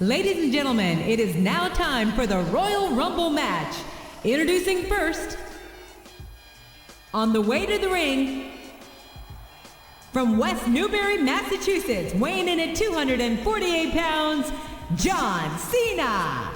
Ladies and gentlemen, it is now time for the Royal Rumble match. Introducing first, on the way to the ring, from West Newbury, Massachusetts, weighing in at 248 pounds, John Cena.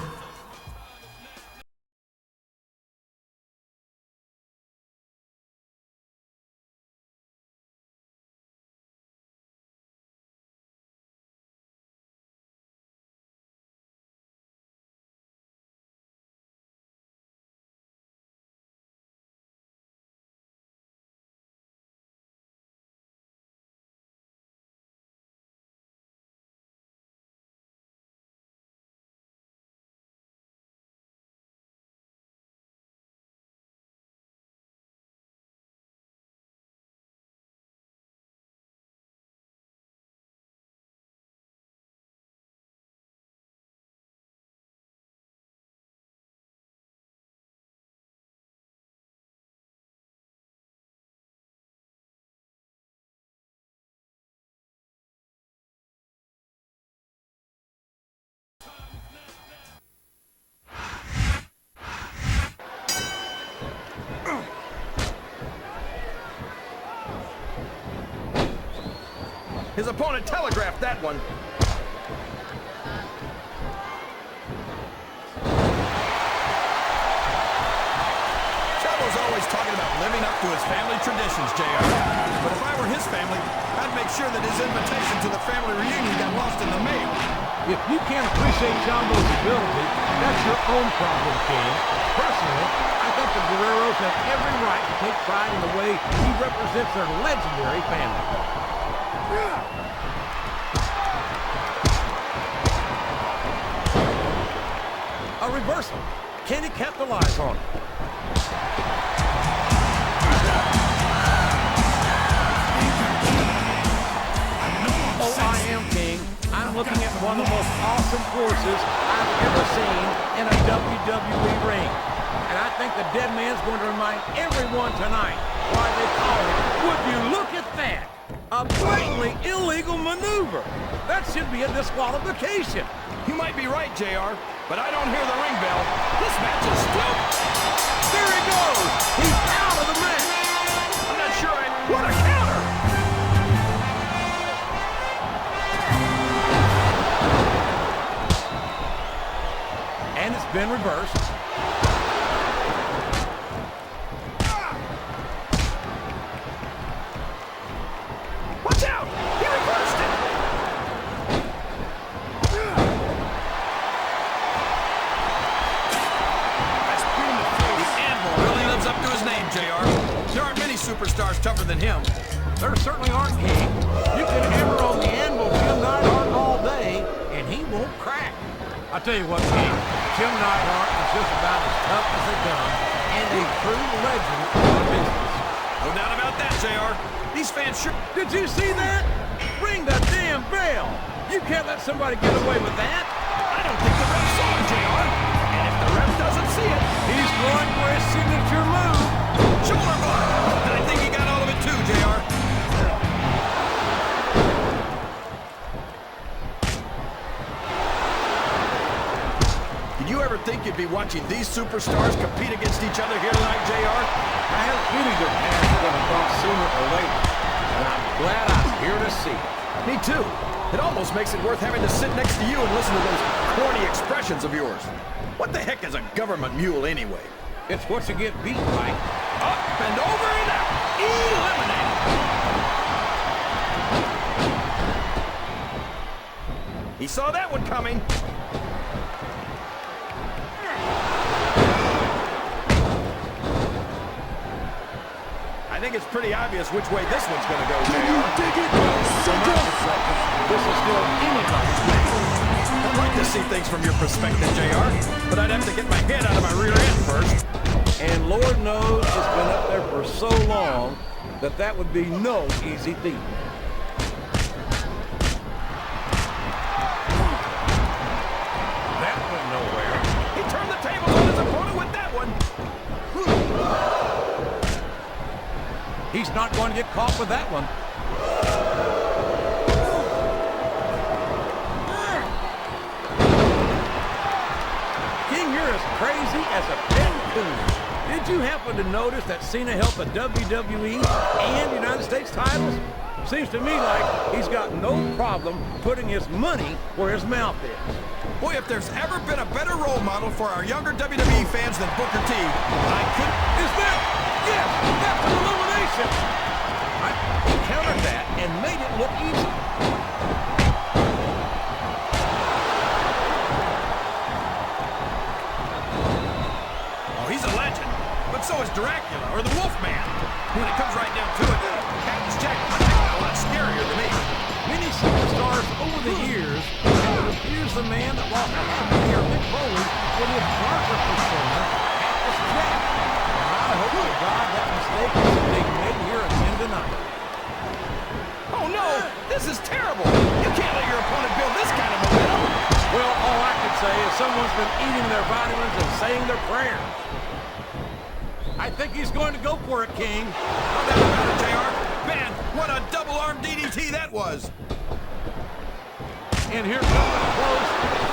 His opponent telegraphed that one. Chavo's always talking about living up to his family traditions, JR. But if I were his family, I'd make sure that his invitation to the family reunion got lost in the mail. If you can't appreciate Chavo's ability, that's your own problem, King. Personally, I think the Guerreros have every right to take pride in the way he represents their legendary family. A reversal. Can he capitalize on it? Oh, I am, King. I'm looking at one of the most awesome forces I've ever seen in a WWE ring. And I think the dead man's going to remind everyone tonight why they call it, would you look at that? A blatantly illegal maneuver. That should be a disqualification. You might be right, JR, but I don't hear the ring bell. This match is stupid. There he goes. He's out of the match. I'm not sure what a counter! And it's been reversed. Watch out! He reversed it! JR. There aren't many superstars tougher than him. There certainly aren't, King. You can hammer on the anvil Jim Neidhart all day, and he won't crack. I tell you what, King, Jim Neidhart is just about as tough as they come, and a true legend in the business. No doubt about that, JR. These fans sure... Did you see that? Ring the damn bell! You can't let somebody get away with that. I don't think the ref saw it, JR. And if the ref doesn't see it, he's going for his signature move. Shoulder block! And I think he got all of it too, JR. Did you ever think you'd be watching these superstars compete against each other here tonight, JR? I had a feeling their paths were going to cross sooner or later, and I'm glad I'm here to see it. Me too. It almost makes it worth having to sit next to you and listen to those corny expressions of yours. What the heck is a government mule anyway? It's what you get beat by. Up and over and out. Eliminated. He saw that one coming. I think it's pretty obvious which way this one's going to go, JR. Dig it, this is still anybody's game. I'd like to see things from your perspective, JR, but I'd have to get my head out of my rear end first. And Lord knows it's been up there for so long that that would be no easy feat. That went nowhere. He turned the tables on his opponent with that one. He's not going to get caught with that one. as a pin coon. Did you happen to notice that Cena held the WWE and United States titles? Seems to me like he's got no problem putting his money where his mouth is. Boy, if there's ever been a better role model for our younger WWE fans than Booker T, I could... Is that? Yes, that's an elimination. He countered that and made it look easy. Oh, he's a legend. But so is Dracula or the Wolfman. When it comes right down to it, Cactus Jack might be a lot scarier than me. Many superstars over the years have accused the man that lost a half a year, Mick Foley, with his darker persona, Cactus Jack. I hope to God that mistake is being made here again tonight. Oh no, this is terrible. You can't let your opponent build this kind of momentum. Well, all I can say is someone's been eating their vitamins and saying their prayers. I think he's going to go for it, King. No doubt about it, JR. Man, what a double-arm DDT that was. And here comes a close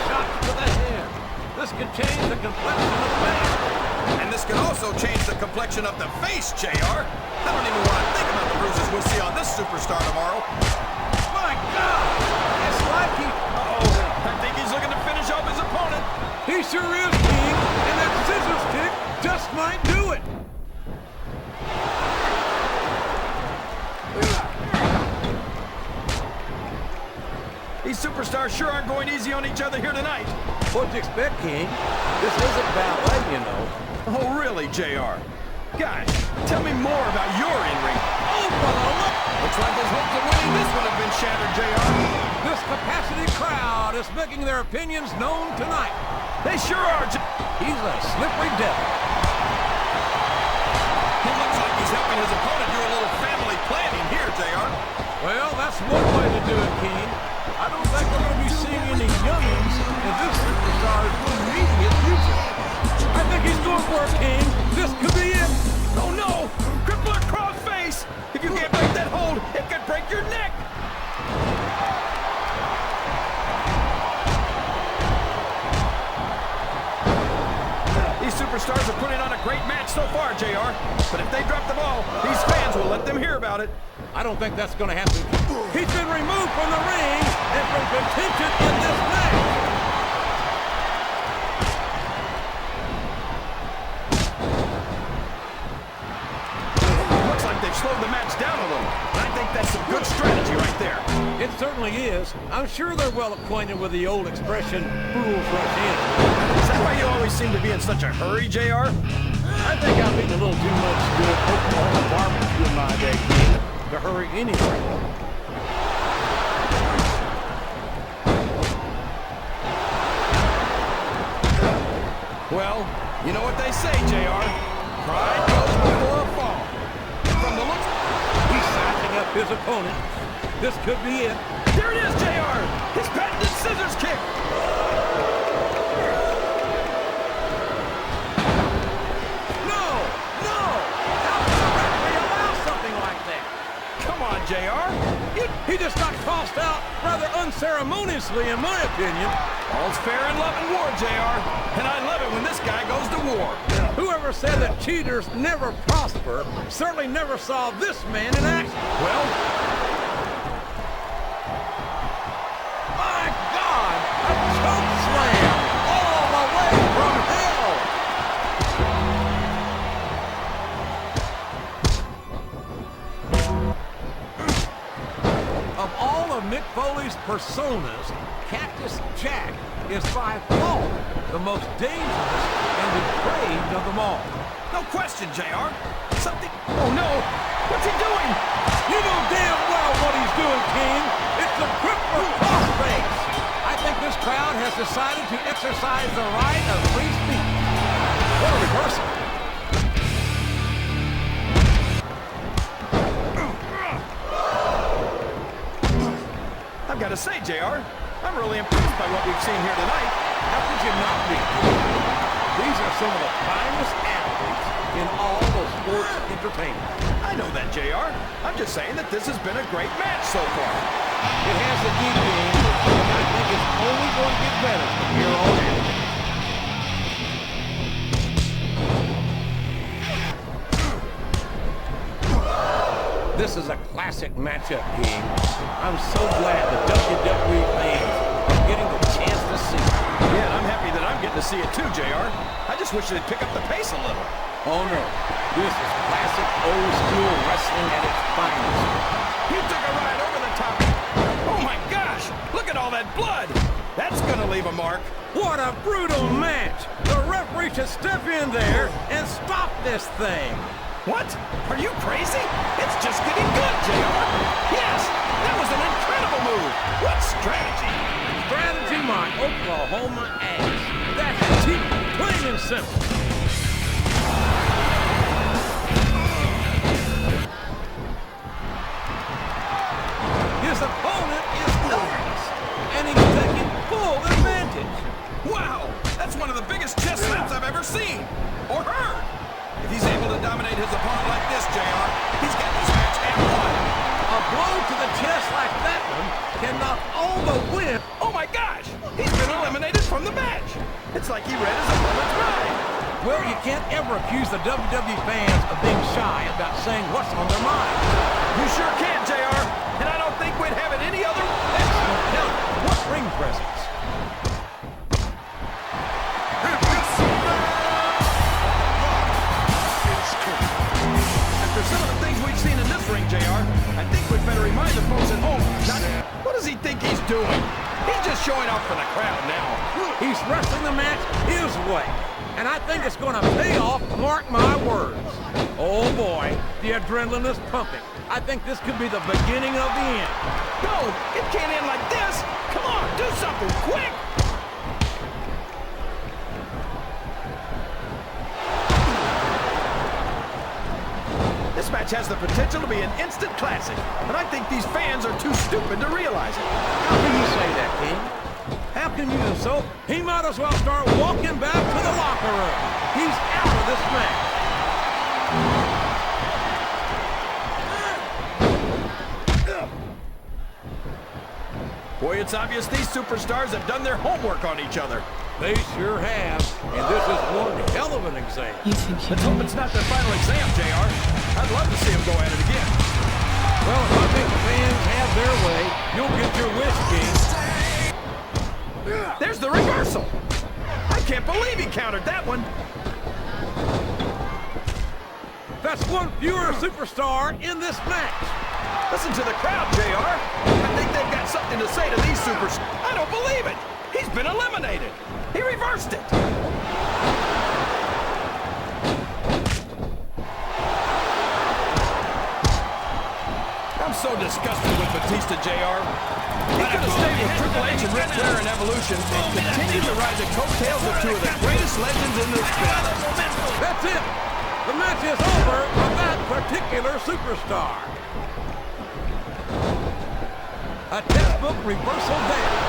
shot to the head. This could change the complexion of the man. And this could also change the complexion of the face, JR. I don't even want to think about the bruises we'll see on this superstar tomorrow. My God! It's like he... Uh-oh, I think he's looking to finish off his opponent. He sure is, King. And that scissors kick just might do it. These superstars sure aren't going easy on each other here tonight. What'd you expect, King? This isn't ballet, you know. Oh, really, JR? Gosh, tell me more about your in-ring. Oh, brother, looks like his hopes of winning this one have been shattered, JR. This capacity crowd is making their opinions known tonight. They sure are. He's a slippery devil. He looks like he's helping his opponent do a little family planning here, JR. Well, that's one way to do it, King. I don't think we're going to be seeing any youngins in this superstar's immediate future. I think he's going for it, King. This could be it. Oh, no! Crippler crossface! If you can't break that hold, it could break your neck! These superstars are putting on a great match so far, JR. But if they drop the ball, these fans will let them hear about it. I don't think that's going to happen. He's been removed from the ring and from contention in this match. Looks like they've slowed the match down a little. And I think that's some good strategy right there. It certainly is. I'm sure they're well acquainted with the old expression, fools rush in. Is that why you always seem to be in such a hurry, JR? I think I've eaten a little too much good Oklahoma barbecue in my day, King, to hurry anywhere. Well, you know what they say, JR. Pride goes before a fall. And from the looks... He's sizing up his opponent. This could be it. There it is, JR! His patented scissors kick! No! No! How can a referee allow something like that? Come on, JR! He just got tossed out rather unceremoniously, in my opinion. All's fair in love and war, JR. And I love it when this guy goes to war. Whoever said that cheaters never prosper certainly never saw this man in action. Well... My God! A choke slam! All the way from hell! Of all of Mick Foley's personas, Cactus Jack is by far the most dangerous and depraved of them all. No question, JR. Something... Oh, no! What's he doing? You know damn well what he's doing, King. It's the crippler crossface. I think this crowd has decided to exercise the right of free speech. What a reversal. I've got to say, JR, I'm really impressed by what we've seen here tonight. How could you not be? These are some of the finest athletes in all of sports entertainment. I know that, JR. I'm just saying that this has been a great match so far. It has the deep game, and I think it's only going to get better from here on out. is a classic matchup, King. I'm so glad the WWE fans are getting the chance to see it. Yeah, and I'm happy that I'm getting to see it too, JR. I just wish they'd pick up the pace a little. Oh no, this is classic old school wrestling at its finest. He took a ride over the top. Oh my gosh, look at all that blood. That's gonna leave a mark. What a brutal match. The referee should step in there and stop this thing. What? Are you crazy? It's just getting good, JR. Yes, that was an incredible move. What strategy? Strategy, my Oklahoma ass. That's cheap, plain and simple. His opponent is nervous, and he's taking full advantage. Wow, that's one of the biggest chest slaps I've ever seen. Or heard. If he's able to dominate his opponent like this, JR, he's got this match and won. A blow to the chest like that one can knock all the wind. Oh my gosh, he's been eliminated from the match. It's like he read his opponent's mind. Well, you can't ever accuse the WWE fans of being shy about saying what's on their mind. You sure can, JR, and I don't think we'd have it any other way. Now, what ring presence? After some of the things we've seen in this ring, JR, I think we'd better remind the folks at home, what does he think he's doing? He's just showing off for the crowd now. He's wrestling the match his way, and I think it's going to pay off, mark my words. Oh boy, the adrenaline is pumping. I think this could be the beginning of the end. No, it can't end like this. Come on, do something quick. This match has the potential to be an instant classic, but I think these fans are too stupid to realize it. How can you say that, King? How can you insult? He might as well start walking back to the locker room. He's out of this match. Boy, it's obvious these superstars have done their homework on each other. They sure have, and this is one hell of an exam. Let's hope it's not their final exam, JR. I'd love to see them go at it again. Well, if I think the fans have their way, you'll get your wish, King. There's the reversal. I can't believe he countered that one. That's one fewer superstar in this match. Listen to the crowd, JR. I think they've got something to say to these superstars. I don't believe it. He's been eliminated. He reversed it. I'm so disgusted with Batista, JR. He could have stayed with Triple H and Ric Flair in Evolution and continued to ride the coattails of two of the greatest legends in this business. That's it. The match is over for that particular superstar. A textbook reversal down.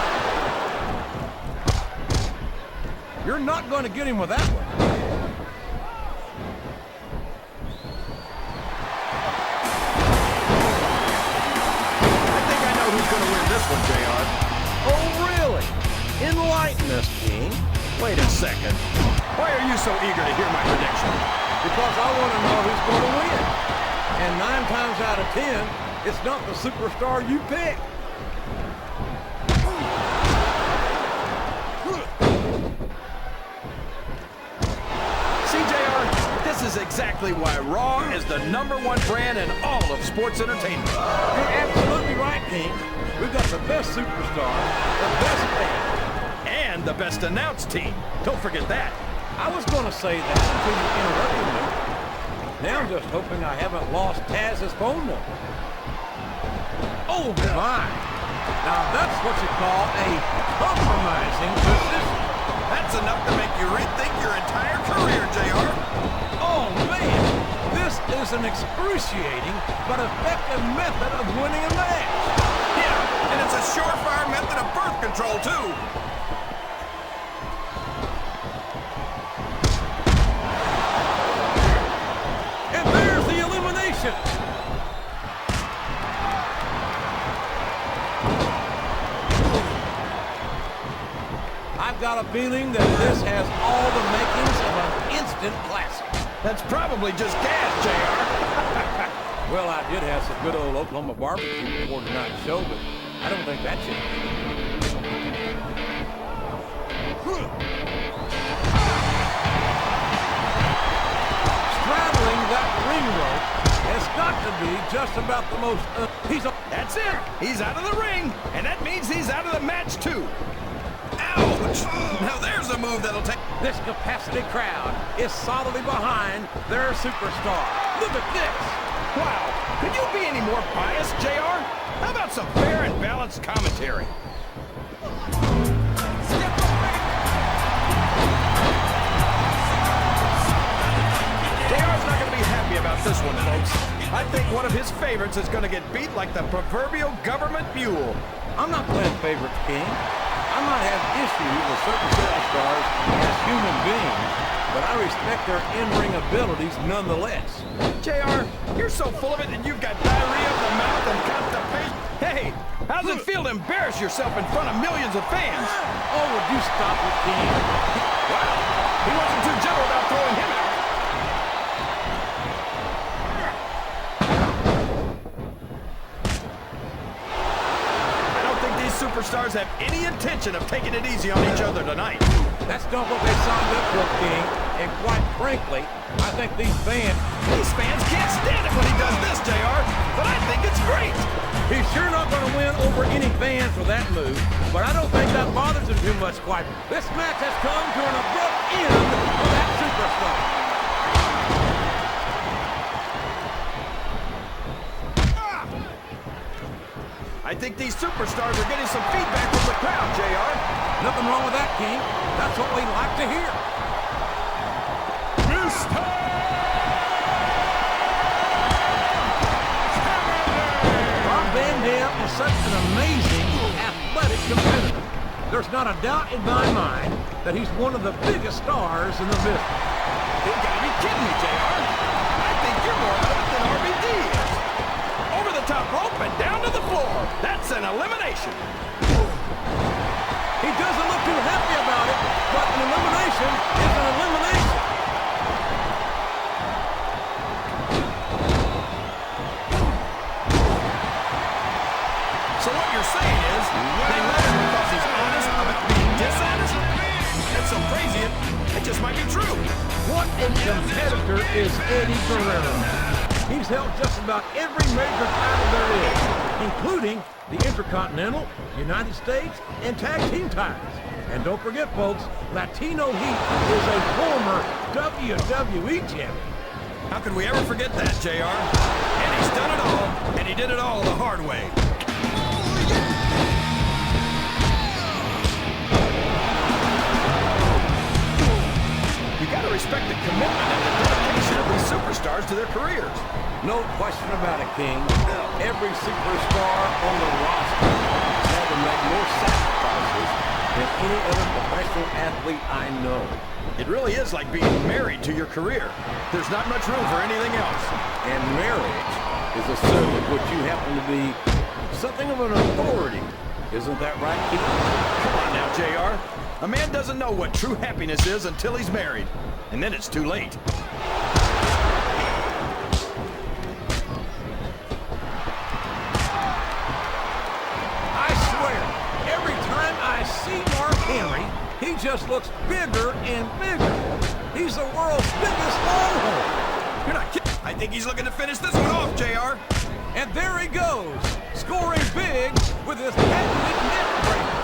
You're not going to get him with that one. I think I know who's going to win this one, JR. Oh, really? Enlighten us, King. Wait a second. Why are you so eager to hear my prediction? Because I want to know who's going to win. And 9 times out of 10, it's not the superstar you pick. This is exactly why Raw is the #1 brand in all of sports entertainment. You're absolutely right, King. We've got the best superstar, the best fan, and the best announced team. Don't forget that. I was going to say that until you interrupted me. Now I'm just hoping I haven't lost Taz's phone number. Oh, my. Now that's what you call a compromising position. That's enough to make you rethink your entire career, JR. Oh, man. This is an excruciating but effective method of winning a match. Yeah, and it's a surefire method of birth control, too. And there's the elimination. I've got a feeling that this has all the makings of an instant classic. That's probably just gas, JR. Well, I did have some good old Oklahoma barbecue before tonight's show, but I don't think that's it. Straddling that ring rope has got to be just about the most... That's it. He's out of the ring, and that means he's out of the match, too. Ouch! Now there's a move that'll take... This capacity crowd is solidly behind their superstar. Look at this. Wow. Could you be any more biased, JR? How about some fair and balanced commentary? JR's not going to be happy about this one, folks. I think one of his favorites is going to get beat like the proverbial government mule. I'm not playing favorites, King. I might have issues with certain superstars as human beings, but I respect their in-ring abilities nonetheless. JR, you're so full of it that you've got diarrhea of the mouth and constipation. Hey, how's it feel to embarrass yourself in front of millions of fans? Oh, would you stop it, King? Wow, he wasn't too gentle about throwing him out. Superstars have any intention of taking it easy on each other tonight. That's not what they signed up for, King. And quite frankly, I think these fans can't stand it when he does this, JR. But I think it's great. He's sure not going to win over any fans for that move, but I don't think that bothers him too much, quite. This match has come to an abrupt end for that superstar. I think these superstars are getting some feedback from the crowd, JR. Nothing wrong with that, King. That's what we like to hear. Rob Van Dam is such an amazing, athletic competitor. There's not a doubt in my mind that he's one of the biggest stars in the business. You gotta be kidding me, JR. I think you're more of it than RVD is. Over the top rope and down to the floor. That's an elimination. He doesn't look too happy about it, but an elimination is an elimination. So what you're saying is, they let him because he's honest about being dishonest? That's so crazy, it just might be true. What a competitor is Eddie Guerrero. He's held just about every major title there is, including the Intercontinental, United States, and Tag Team titles. And don't forget, folks, Latino Heat is a former WWE champion. How could we ever forget that, JR? And he's done it all, and he did it all the hard way. You gotta respect the commitment and the dedication of these superstars to their careers. No question about it, King. Every superstar on the roster has had to make more sacrifices than any other professional athlete I know. It really is like being married to your career. There's not much room for anything else. And marriage is a subject which you happen to be something of an authority. Isn't that right, King? Come on now, JR. A man doesn't know what true happiness is until he's married. And then it's too late. He just looks bigger and bigger. He's the world's biggest longhorn. You're not kidding. I think he's looking to finish this one off, JR. And there he goes, scoring big with his patented neck breaker.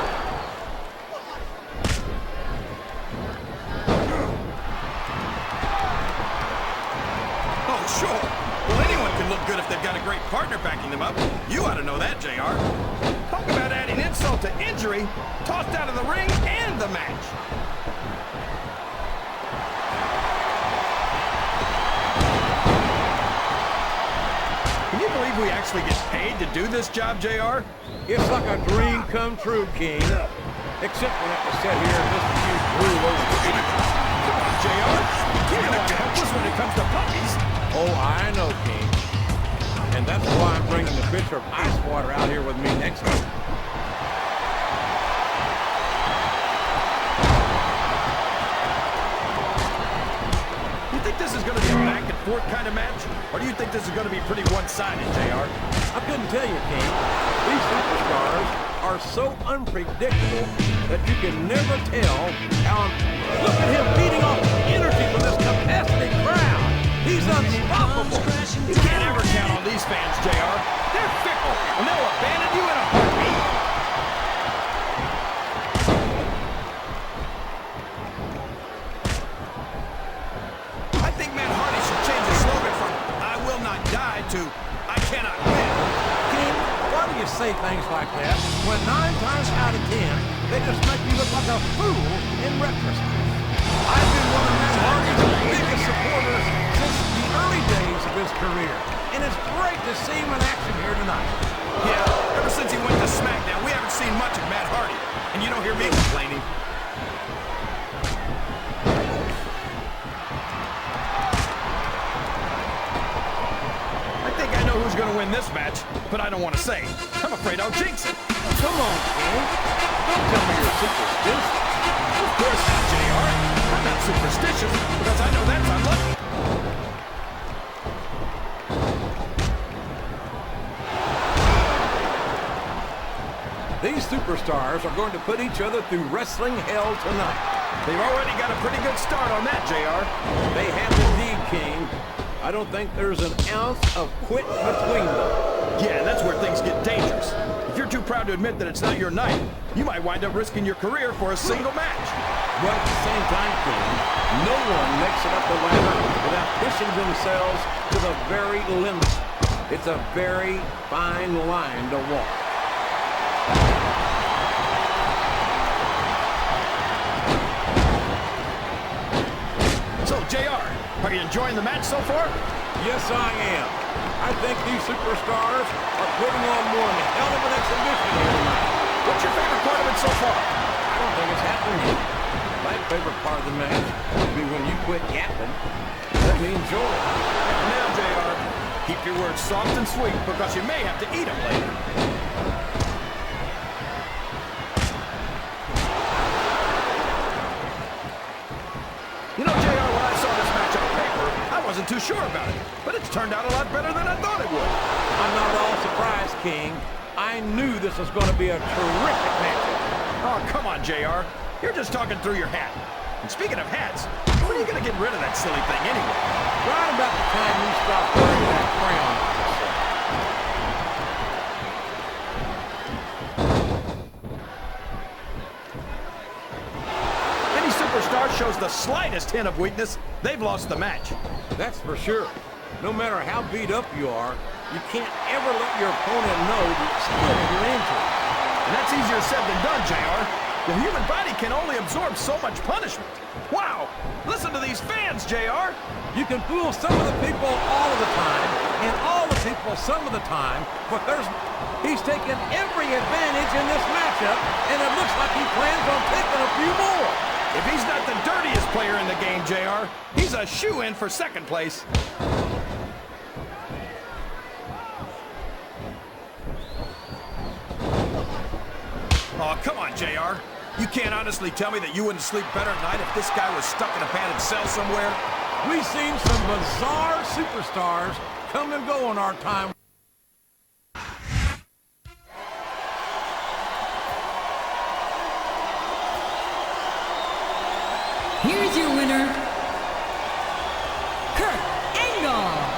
Oh, sure. Well, anyone can look good if they've got a great partner backing them up. You ought to know that, JR. Talk about adding insult to injury, tossed out of the ring and the match. Can you believe we actually get paid to do this job, JR? It's like a dream come true, King. Except we have to sit here and listen to you drool over the feet. Come on, JR. You're not helpless when it comes to puppies. Oh, I know, King. And that's why I'm bringing the pitcher of ice water out here with me next week. You think this is going to be a back and back-and-forth kind of match? Or do you think this is going to be pretty one-sided, JR? I couldn't tell you, King. These superstars are so unpredictable that you can never tell how... Look at him feeding off energy from this capacity crowd. He's unstoppable. You can't ever count on these fans, JR. They're fickle, and they'll abandon you in a heartbeat. I think Matt Hardy should change the slogan from "I will not die" to "I cannot win." King, why do you say things like that when 9 times out of 10, they just make you look like a fool in retrospect? I've been one of Matt Hardy's biggest supporters since the early days of his career, and it's great to see him in action here tonight. Yeah, ever since he went to Smackdown, we haven't seen much of Matt Hardy, and you don't hear me complaining. I think I know who's going to win this match, but I don't want to say. I'm afraid I'll jinx it. Come on, King. Don't tell me you're superstitious. Of course not, JR. I'm not superstitious, because I know that's unlucky. These superstars are going to put each other through wrestling hell tonight. They've already got a pretty good start on that, JR. They have indeed, King. I don't think there's an ounce of quit between them. Yeah, that's where things get dangerous. If you're too proud to admit that it's not your night, you might wind up risking your career for a single match. But at the same time, King, no one makes it up the ladder without pushing themselves to the very limit. It's a very fine line to walk. So, JR, are you enjoying the match so far? Yes, I am. I think these superstars are putting on one hell of an exhibition here tonight. What's your favorite part of it so far? I don't think it's happening yet. My favorite part of the match would be when you quit yapping. Let me enjoy it. Now, JR, keep your words soft and sweet because you may have to eat them later. You know, JR, when I saw this match on paper, I wasn't too sure about it, but it's turned out a lot better than I thought it would. I'm not at all surprised, King. I knew this was going to be a terrific match. Oh, come on, JR. You're just talking through your hat. And speaking of hats, when are you going to get rid of that silly thing anyway? Right about the time you stop wearing that crown. Any superstar shows the slightest hint of weakness, they've lost the match. That's for sure. No matter how beat up you are, you can't ever let your opponent know the extent of your injury. And that's easier said than done, JR. The human body can only absorb so much punishment. Wow! Listen to these fans, JR! You can fool some of the people all of the time, and all the people some of the time, but he's taken every advantage in this matchup, and it looks like he plans on taking a few more. If he's not the dirtiest player in the game, JR, he's a shoo-in for second place. Oh, come on, JR. You can't honestly tell me that you wouldn't sleep better at night if this guy was stuck in a padded cell somewhere? We've seen some bizarre superstars come and go in our time. Here's your winner, Kurt Angle.